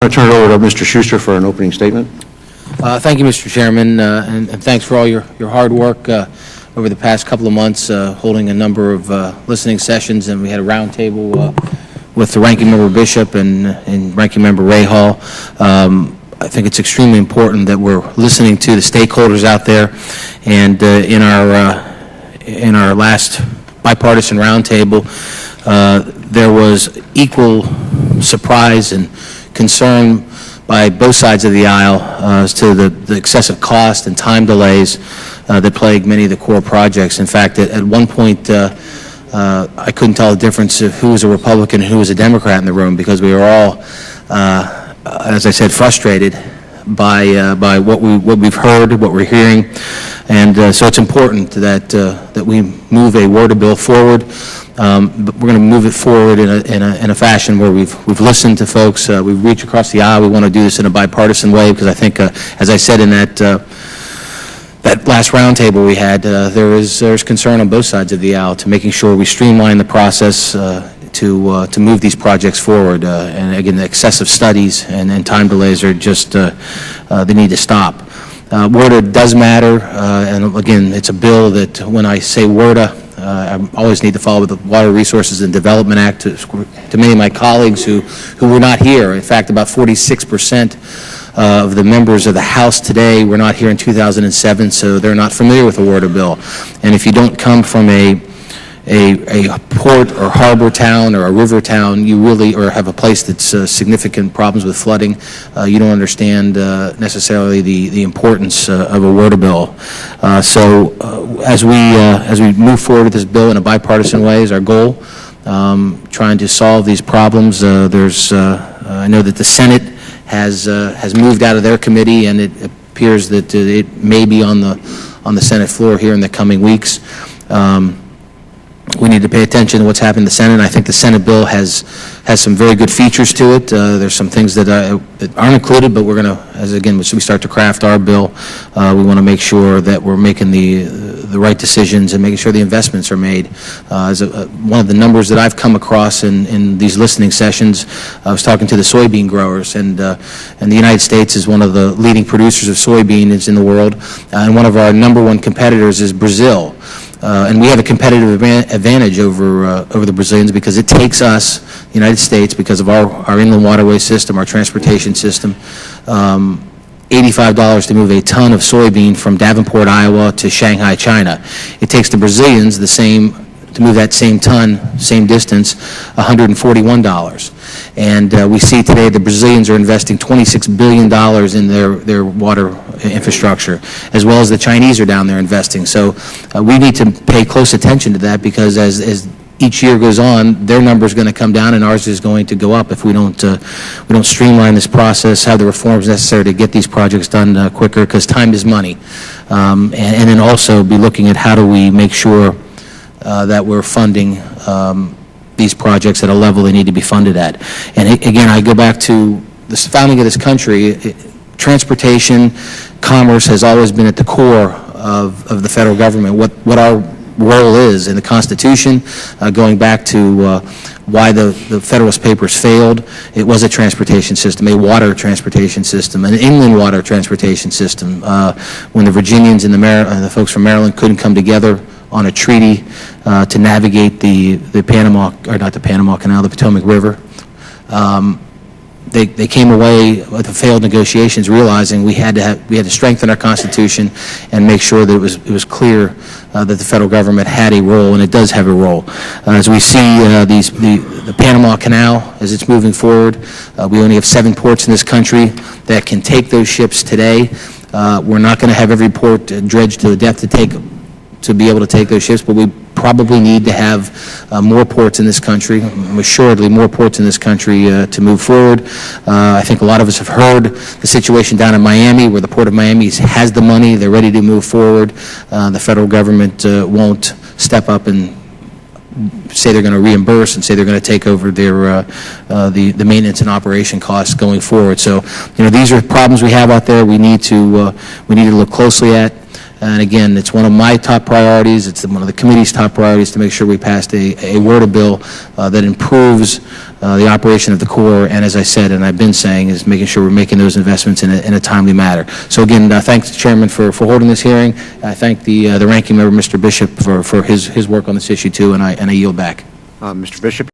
to turn it over to Mr. Shuster for an opening statement. Thank you, Mr. Chairman, and thanks for all your hard work over the past couple of months, holding a number of listening sessions, and we had a roundtable with the Ranking Member Bishop and Ranking Member Rahal. I think it's extremely important that we're listening to the stakeholders out there, and in our last bipartisan roundtable, there was equal surprise and concern by both sides of the aisle as to the excessive cost and time delays that plague many of the core projects. In fact, at one point, I couldn't tell the difference of who was a Republican and who was a Democrat in the room, because we were all, as I said, frustrated by what we've heard, what we're hearing, and so it's important that we move a WRDA bill forward. But we're going to move it forward in a fashion where we've listened to folks, we've reached across the aisle. We want to do this in a bipartisan way, because I think, as I said in that last roundtable we had, there's concern on both sides of the aisle to making sure we streamline the process to move these projects forward. And again, the excessive studies and time delays are just they need to stop. WRDA does matter, and again, it's a bill that when I say WRDA, I always need to follow with the Water Resources and Development Act to many of my colleagues who were not here. In fact, about 46% of the members of the House today were not here in 2007, so they're not familiar with the WRDA bill. And if you don't come from a port or harbor town or a river town, you really, or have a place that's significant problems with flooding, you don't understand necessarily the importance of a WRDA bill. So as we move forward with this bill in a bipartisan way is our goal, trying to solve these problems. I know that the Senate has moved out of their committee, and it appears that it may be on the Senate floor here in the coming weeks. We need to pay attention to what's happening in the Senate. I think the Senate bill has some very good features to it. There's some things that aren't included, but we're going to, as we start to craft our bill, we want to make sure that we're making the right decisions and making sure the investments are made. One of the numbers that I've come across in these listening sessions, I was talking to the soybean growers, and the United States is one of the leading producers of soybeans in the world, and one of our #1 competitors is Brazil. And we have a competitive advantage over the Brazilians, because it takes us, the United States, because of our inland waterway system, our transportation system, $85 to move a ton of soybean from Davenport, Iowa to Shanghai, China. It takes the Brazilians to move that same ton, same distance, $141. And we see today the Brazilians are investing $26 billion in their water infrastructure, as well as the Chinese are down there investing. So we need to pay close attention to that, because as each year goes on, their number is going to come down and ours is going to go up if we don't streamline this process, have the reforms necessary to get these projects done quicker, because time is money. And then also be looking at how do we make sure that we're funding these projects at a level they need to be funded at. And again, I go back to the founding of this country. Transportation, commerce has always been at the core of the federal government. What our role is in the Constitution, going back to why the Federalist Papers failed, it was a transportation system, a water transportation system, an inland water transportation system. When the Virginians and the folks from Maryland couldn't come together on a treaty to navigate the Potomac River. They came away with the failed negotiations, realizing we had to strengthen our Constitution and make sure that it was clear that the federal government had a role, and it does have a role. As we see the Panama Canal, as it's moving forward, we only have 7 ports in this country that can take those ships today. We're not going to have every port dredged to the depth to be able to take those ships, but we probably need to have more ports in this country, assuredly more ports in this country to move forward. I think a lot of us have heard the situation down in Miami, where the Port of Miami has the money, they're ready to move forward. The federal government won't step up and say they're going to reimburse and say they're going to take over their the maintenance and operation costs going forward. So, these are problems we have out there. We need to look closely at. And again, it's one of my top priorities. It's one of the committee's top priorities to make sure we passed a WRDA bill that improves the operation of the Corps. And as I said, and I've been saying, is making sure we're making those investments in a timely manner. So again, thanks, Chairman, for holding this hearing. I thank the ranking member, Mr. Bishop, for his work on this issue too, and I yield back. Mr. Bishop?